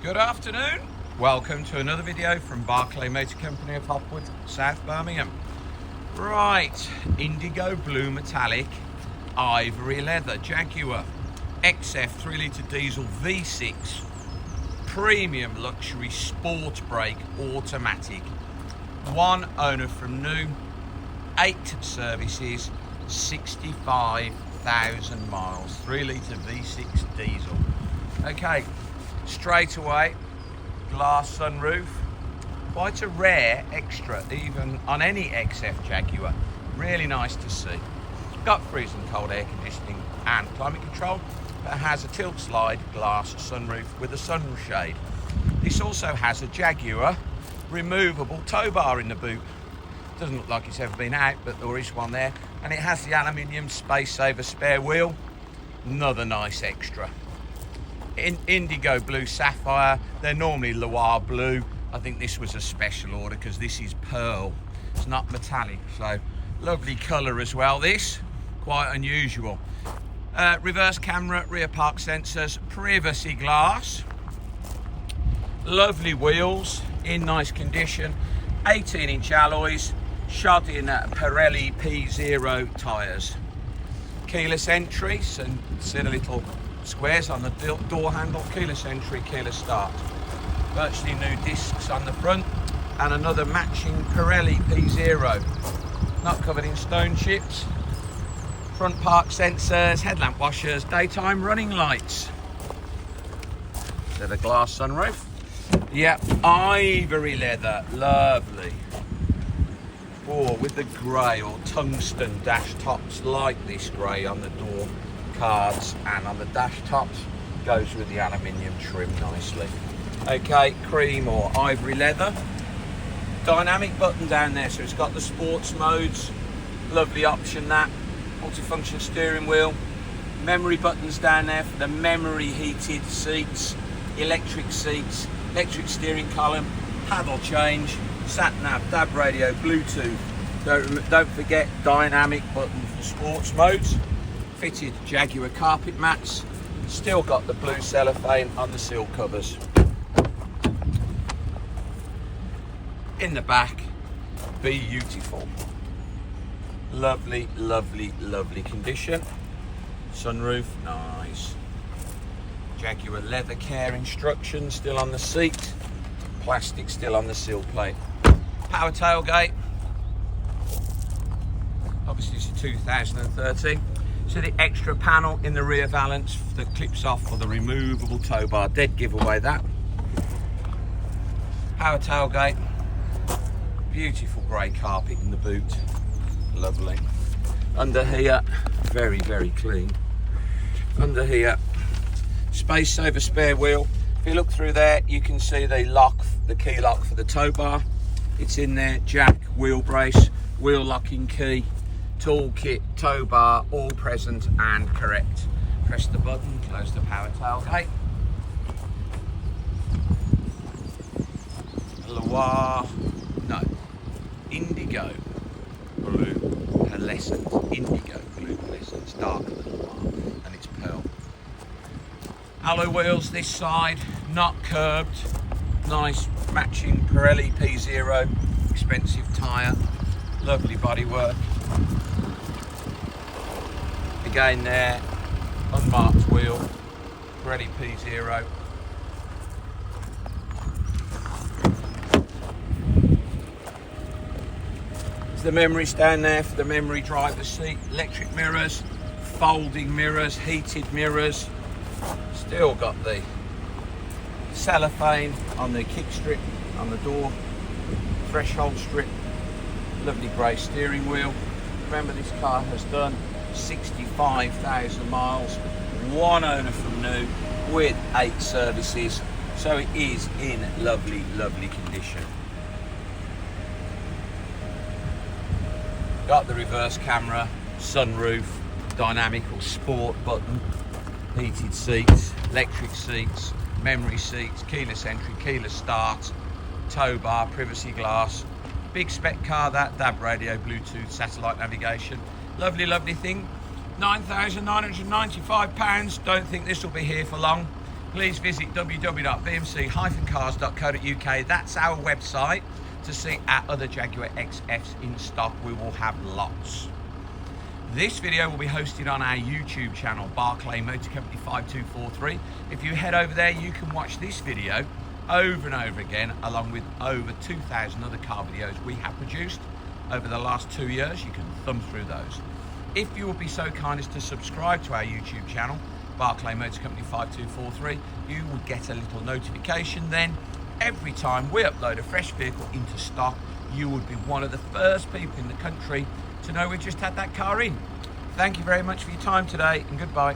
Good afternoon. Welcome to another video from Barclay Motor Company of Hopwood, South Birmingham. Right, indigo blue metallic ivory leather Jaguar XF 3-litre diesel V6 premium luxury Sportbrake automatic. One owner from new, 8 services, 65,000 miles, 3-litre V6 diesel. Okay, straight away, glass sunroof, quite a rare extra even on any XF Jaguar. Really nice to see. Got freezing cold air conditioning and climate control, but has a tilt slide glass sunroof with a sunshade. This also has a Jaguar removable tow bar in the boot. Doesn't look like it's ever been out, but there is one there, and it has the aluminium space saver spare wheel. Another nice extra. In indigo blue sapphire, they're normally Loire blue. I think this was a special order because this is pearl, it's not metallic. So lovely colour as well, this quite unusual. Reverse camera, rear park sensors, privacy glass, lovely wheels in nice condition, 18-inch alloys, shod in Pirelli P0 tyres. Keyless entry, so see the little squares on the door handle, keyless entry, keyless start. Virtually new discs on the front and another matching Pirelli P0. Not covered in stone chips. Front park sensors, headlamp washers, daytime running lights. So the glass sunroof. Yeah, ivory leather, lovely. Oh, with the grey or tungsten dash tops, like this grey on the door cards and on the dash tops, goes with the aluminium trim nicely. Okay, cream or ivory leather, dynamic button down there, so it's got the sports modes, lovely option that, multifunction steering wheel, memory buttons down there for the memory heated seats, electric steering column, paddle change, sat nav, DAB radio, Bluetooth. Don't forget dynamic button for sports modes. Fitted Jaguar carpet mats, still got the blue cellophane on the seal covers. In the back, beautiful, lovely, lovely, lovely condition. Sunroof, nice. Jaguar leather care instructions still on the seat, plastic still on the seal plate. Power tailgate, obviously it's a 2013. So the extra panel in the rear valance that clips off for the removable tow bar, dead giveaway that. Power tailgate, beautiful grey carpet in the boot, lovely. Under here, very, very clean. Under here, space saver spare wheel. If you look through there, you can see the lock, the key lock for the tow bar. It's in there, jack, wheel brace, wheel locking key, toolkit, tow bar, all present and correct. Press the button, close the power tailgate. Loire, no, indigo blue pearlescent, indigo blue pearlescent, it's darker than Loire and it's pearl. Alloy wheels this side, not curbed, nice matching Pirelli P0, expensive tyre, lovely bodywork. Again there, unmarked wheel, Pirelli P0. There's the memory stand there for the memory driver's seat, electric mirrors, folding mirrors, heated mirrors. Still got the cellophane on the kick strip, on the door, threshold strip, lovely grey steering wheel. Remember, this car has done 65,000 miles, one owner from new with 8 services, so it is in lovely, lovely condition. Got the reverse camera, sunroof, dynamic or sport button, heated seats, electric seats, memory seats, keyless entry, keyless start, tow bar, privacy glass. Big spec car that, DAB radio, Bluetooth, satellite navigation. Lovely, lovely thing. £9,995. Don't think this will be here for long. please visit www.bmc-cars.co.uk. That's our website to see our other Jaguar XFs in stock. We will have lots. This video will be hosted on our YouTube channel, Barclay Motor Company 5243. If you head over there, you can watch this video over and over again, along with over 2,000 other car videos we have produced over the last 2 years. You can thumb through those. If you will be so kind as to subscribe to our YouTube channel, Barclay Motor Company 5243, you will get a little notification then. Every time we upload a fresh vehicle into stock, you would be one of the first people in the country to know we just had that car in. Thank you very much for your time today, and goodbye.